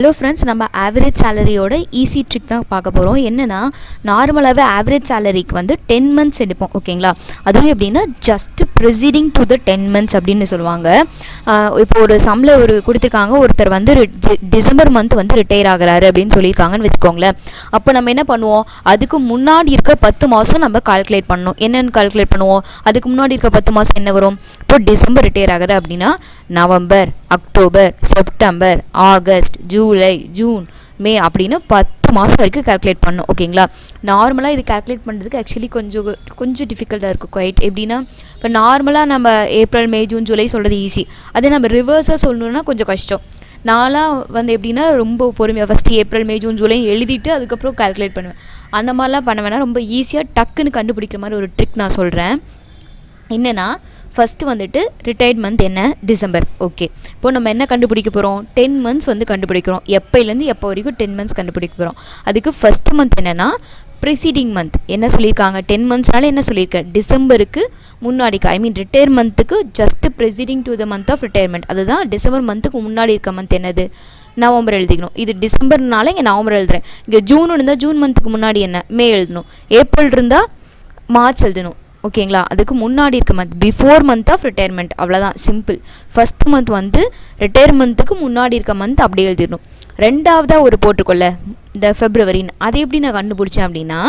Hello friends, நம்ம average சேலரியோட easy trick தான் பார்க்க போகிறோம். என்னென்னா, நார்மலாகவே ஆவரேஜ் சேலரிக்கு வந்து 10 மந்த்ஸ் எடுப்போம். ஓகேங்களா? அதுவும் எப்படின்னா just preceding to the 10 months அப்படின்னு சொல்லுவாங்க. இப்போ ஒரு சம்மில் ஒரு கொடுத்துருக்காங்க, ஒருத்தர் வந்து டிசம்பர் மந்த் வந்து ரிட்டையர் ஆகிறாரு அப்படின்னு சொல்லியிருக்காங்கன்னு வச்சுக்கோங்களேன். அப்போ நம்ம என்ன பண்ணுவோம், அதுக்கு முன்னாடி இருக்க 10 மாதம் நம்ம கால்குலேட் பண்ணணும். என்னென்னு கால்குலேட் பண்ணுவோம்? அதுக்கு முன்னாடி இருக்க 10 மாதம் என்ன வரும்? இப்போ டிசம்பர் ரிட்டையர் ஆகிறாரு அப்படின்னா November, October, September, August, July, June, May அப்படின்னு 10 மாதம் வரைக்கும் கால்குலேட் பண்ணணும். ஓகேங்களா? நார்மலாக இது கால்குலேட் பண்ணுறதுக்கு ஆக்சுவலி கொஞ்சம் டிஃபிகல்ட்டாக இருக்கும். குவைட் எப்படின்னா, இப்போ நார்மலாக நம்ம ஏப்ரல், மே, ஜூன், ஜூலை சொல்கிறது ஈஸி. அதே நம்ம ரிவர்ஸாக சொல்லணுன்னா கொஞ்சம் கஷ்டம். நான்லாம் வந்து எப்படின்னா ரொம்ப பொறுமையாக ஃபஸ்ட்டு ஏப்ரல், மே, ஜூன், ஜூலை எழுதிட்டு அதுக்கப்புறம் கால்குலேட் பண்ணுவேன். அந்த மாதிரிலாம் பண்ண வேணால், ரொம்ப ஈஸியாக டக்குன்னு கண்டுபிடிக்கிற மாதிரி ஒரு ட்ரிக் நான் சொல்கிறேன். என்னென்னா, ஃபஸ்ட்டு வந்துட்டு ரிட்டையர்ட் மந்த் என்ன? டிசம்பர். ஓகே, இப்போது நம்ம என்ன கண்டுபிடிக்க போகிறோம்? 10 மந்த்ஸ் வந்து கண்டுபிடிக்கிறோம். எப்போலேருந்து எப்போ வரைக்கும் 10 மந்த்ஸ் கண்டுபிடிக்க போகிறோம். அதுக்கு ஃபஸ்ட்டு மந்த் என்னென்னா ப்ரிசீடிங் மந்த். என்ன சொல்லியிருக்காங்க? 10 மந்த்ஸ்னால என்ன சொல்லியிருக்கேன்? டிசம்பருக்கு முன்னாடிக்கு, ஐ மீன் ரிட்டையர் மந்த்துக்கு just preceding to the month of retirement. அதுதான் டிசம்பர் மந்த்துக்கு முன்னாடி இருக்க மந்த் என்னது? நவம்பர் எழுதிக்கணும். இது டிசம்பர்னால இங்கே நவம்பர் எழுதுறேன். இங்கே ஜூன் இருந்தால் ஜூன் மந்த்துக்கு முன்னாடி என்ன? மே எழுதணும். ஏப்ரல் இருந்தால் மார்ச் எழுதணும். ஓகேங்களா? அதுக்கு முன்னாடி இருக்க month, before month of retirement. அவ்வளோதான், சிம்பிள். ஃபஸ்ட் மந்த் வந்து ரிட்டையர்மெண்ட்டுக்கு முன்னாடி இருக்க மந்த் அப்படி எழுதிடணும். ரெண்டாவதாக ஒரு போட்டுக்கொள்ள இந்த ஃபெப்ரவரின்னு, அதை எப்படி நான் கண்டுபிடிச்சேன் அப்படின்னா,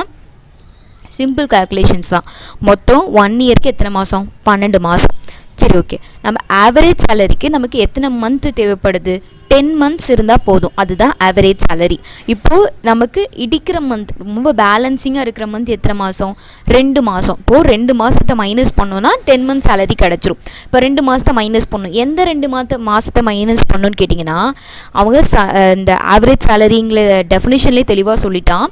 சிம்பிள் கால்குலேஷன்ஸ் தான். மொத்தம் 1 இயருக்கு எத்தனை மாதம்? 12 மாதம். சரி, ஓகே. நம்ம ஆவரேஜ் சேலரிக்கு நமக்கு எத்தனை மந்த்து தேவைப்படுது? 10 மந்த்ஸ் இருந்தால் போதும். அதுதான் ஆவரேஜ் சேலரி. இப்போது நமக்கு இடிக்கிற மந்த், ரொம்ப பேலன்சிங்காக இருக்கிற மந்த் எத்தனை மாதம்? 2 மாதம். இப்போது 2 மாதத்தை மைனஸ் பண்ணோன்னா 10 மந்த்ஸ் சேலரி கிடச்சிரும். இப்போ 2 மாதத்தை மைனஸ் பண்ணணும். எந்த 2 மாதத்தை மைனஸ் பண்ணணுன்னு கேட்டிங்கன்னா, அவங்க இந்த ஆவரேஜ் சேலரிங்கிற டெஃபினிஷன்லேயே தெளிவாக சொல்லிட்டான்.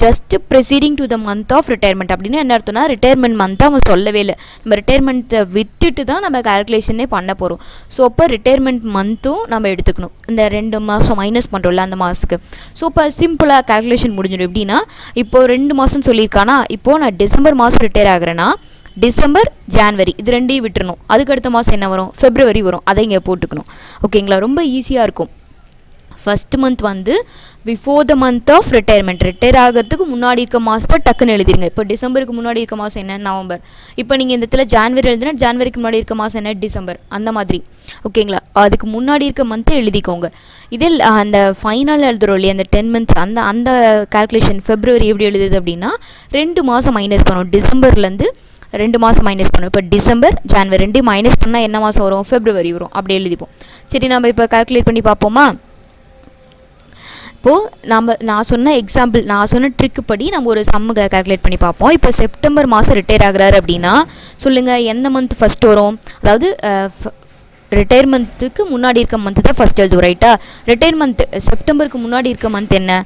Just preceding to the month of retirement. அப்படின்னு என்ன அர்த்தம்னா, ரிட்டையர்மெண்ட் மந்த்தை அவன் சொல்லவே இல்லை. நம்ம ரிட்டையர்மெண்ட்டை விட்டுட்டு தான் நம்ம கால்குலேஷனே பண்ண போகிறோம். ஸோ அப்போ ரிட்டையர்மெண்ட் மந்த்தும் நம்ம எடுத்துக்கணும். இந்த 2 மாதம் மைனஸ் பண்ணுறோம்ல அந்த மாதத்துக்கு. ஸோ இப்போ சிம்பிளாக கால்குலேஷன் முடிஞ்சிடும். எப்படின்னா, இப்போது 2 மாதம் சொல்லியிருக்கானா, இப்போது நான் டிசம்பர் மாதம் ரிட்டையர் ஆகிறேன்னா டிசம்பர், ஜான்வரி இது ரெண்டையும் விட்டுறணும். அதுக்கு அடுத்த மாதம் என்ன வரும்? ஃபெப்ரவரி வரும். அதை இங்கே போட்டுக்கணும். ஓகேங்களா? ரொம்ப ஈஸியாக இருக்கும். ஃபஸ்ட்டு மந்த் வந்து before the month of retirement. Retire ஆகிறதுக்கு முன்னாடி இருக்க மாதத்தை டக்குன்னு எழுதிருங்க. இப்போ டிசம்பருக்கு முன்னாடி இருக்க மாதம் என்ன? நவம்பர். இப்போ நீங்கள் இந்த இடத்துல ஜான்வரி எழுதுனா ஜான்வரிக்கு முன்னாடி இருக்க மாதம் என்ன? டிசம்பர். அந்த மாதிரி. ஓகேங்களா? அதுக்கு முன்னாடி இருக்க மந்த்தை எழுதிக்கோங்க. இதில் அந்த ஃபைனல் எழுதுறோம் இல்லையா, அந்த 10 மந்த்ஸ், அந்த கால்குலேஷன் ஃபெப்ரவரி எப்படி எழுதுது அப்படின்னா, 2 மாதம் மைனஸ் பண்ணணும். டிசம்பர்லேருந்து 2 மாதம் மைனஸ் பண்ணணும். இப்போ டிசம்பர், ஜான்வரி ரெண்டையும் மைனஸ் பண்ணால் என்ன மாதம் வரும்? ஃபெப்ரவரி வரும். அப்படி எழுதிப்போம். சரி, நம்ம இப்போ கால்குலேட் பண்ணி பார்ப்போமா? இப்போது நான் சொன்ன எக்ஸாம்பிள், நான் சொன்ன ட்ரிக்கு படி நம்ம ஒரு சம்மு கால்குலேட் பண்ணி பார்ப்போம். இப்போ செப்டம்பர் மாதம் ரிட்டையர் ஆகிறாரு அப்படின்னா சொல்லுங்கள், எந்த மந்த் ஃபஸ்ட் வரும்? அதாவது ரிட்டையர்மெண்ட்டுக்கு முன்னாடி இருக்க மந்த்து தான் ஃபஸ்ட் எழுதுவோம், ரைட்டா? ரிட்டையர்மெண்ட் செப்டம்பருக்கு முன்னாடி இருக்க மந்த் என்ன?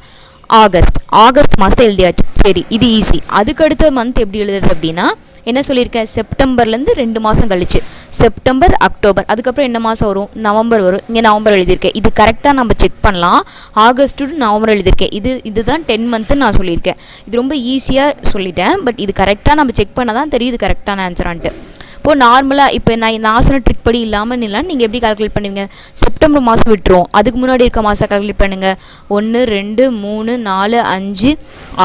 ஆகஸ்ட். ஆகஸ்ட் மாதத்தை எழுதியாச்சு. சரி, இது ஈஸி. அதுக்கு அடுத்த மந்த் எப்படி எழுதுறது அப்படின்னா, என்ன சொல்லியிருக்கேன்? செப்டம்பர்லேருந்து 2 மாதம் கழிச்சு செப்டம்பர், அக்டோபர், அதுக்கப்புறம் என்ன மாதம் வரும்? நவம்பர் வரும். இங்கே நவம்பர் எழுதியிருக்கேன். இது கரெக்டாக நம்ம செக் பண்ணலாம். ஆகஸ்ட் டு நவம்பர் எழுதியிருக்கேன். இதுதான் 10 மந்த்துன்னு நான் சொல்லியிருக்கேன். இது ரொம்ப ஈஸியாக சொல்லிட்டேன். பட் இது கரெக்டாக நம்ம செக் பண்ணால் தான் தெரியுது கரெக்டான ஆன்சரான்ட்டு. இப்போது நார்மலாக இப்போ நான் சொன்ன ட்ரிக் படி இல்லாமல் நீங்கள் எப்படி கால்குலேட் பண்ணுவீங்க? செப்டம்பர் மாதம் விட்டுரும். அதுக்கு முன்னாடி இருக்க மாதம் கால்குலேட் பண்ணுங்கள். 1, 2, 3, 4, 5,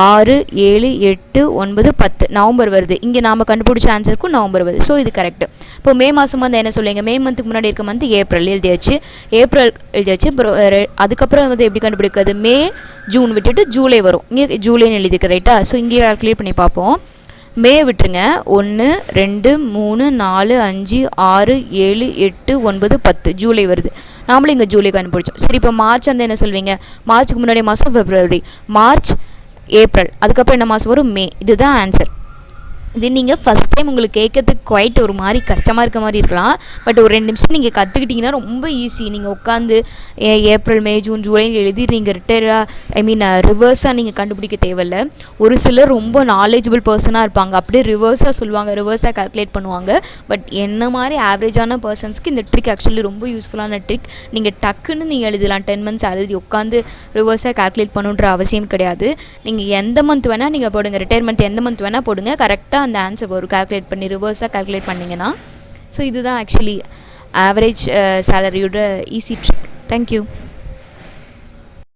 6, 7, 8, 9, 10 நவம்பர் வருது. இங்கே நாம் கண்டுபிடிச்ச ஆன்சருக்கும் நவம்பர் வருது. ஸோ இது கரெக்டு. இப்போ மே மாதம் வந்து என்ன சொல்லுவீங்க? மே மந்த்துக்கு முன்னாடி இருக்க மந்த் ஏப்ரல் எழுதியாச்சு. அப்புறம் அதுக்கப்புறம் வந்து எப்படி கண்டுபிடிக்கிறது? மே, ஜூன் விட்டுட்டு ஜூலை வரும். இங்கே ஜூலைன்னு எழுதிக்க, ரைட்டா? ஸோ இங்கே கால்குலேட் பண்ணி பார்ப்போம். மே விட்டுருங்க. 1, 2, 3, 4, 5, 6, 7, 8, 9, 10 ஜூலை வருது. நாமளும் இங்கே ஜூலை கண்டுபிடிச்சோம். சரி, இப்போ மார்ச் வந்து என்ன சொல்வீங்க? மார்ச்சுக்கு முன்னாடி மாதம் ஃபெப்ரவரி, மார்ச், ஏப்ரல், அதுக்கப்புறம் என்ன மாதம் வரும்? மே. இதுதான் ஆன்சர். இது நீங்கள் ஃபஸ்ட் டைம் உங்களுக்கு கேட்கறதுக்கு குவைட் ஒரு மாதிரி கஷ்டமாக இருக்க மாதிரி இருக்கலாம். பட் ஒரு 2 நிமிஷம் நீங்கள் கற்றுக்கிட்டிங்கன்னா ரொம்ப ஈஸி. நீங்கள் உட்காந்து ஏப்ரல், மே, ஜூன், ஜூலை எழுதி நீங்கள் ரிவர்ஸாக நீங்கள் கண்டுபிடிக்க தேவையில்லை. ஒரு சிலர் ரொம்ப நாலேஜபிள் பர்சனாக இருப்பாங்க, அப்படியே ரிவர்ஸாக சொல்லுவாங்க, ரிவர்ஸாக கால்குலேட் பண்ணுவாங்க. பட் என்ன மாதிரி ஆவரேஜான பர்சன்ஸ்க்கு இந்த ட்ரிக் ஆக்சுவலி ரொம்ப யூஸ்ஃபுல்லான ட்ரிக். நீங்கள் டக்குன்னு நீங்கள் எழுதலாம். 10 மந்த்ஸ் எழுதி உட்காந்து ரிவர்ஸாக கால்குலேட் பண்ணுன்ற அவசியம் கிடையாது. நீங்கள் எந்த மந்த் வேணால் நீங்கள் போடுங்க, ரிட்டையர்மெண்ட் எந்த மந்த் வேணால் போடுங்க, கரெக்டாக அந்த ஆன்சர் வரும். கால்குலேட் பண்ணி ரிவர்ஸாக கால்குலேட் பண்ணிங்கன்னா. ஸோ இதுதான் ஆக்சுவலி ஆவரேஜ் சேலரியோட ஈஸி ட்ரிக். தேங்க்யூ.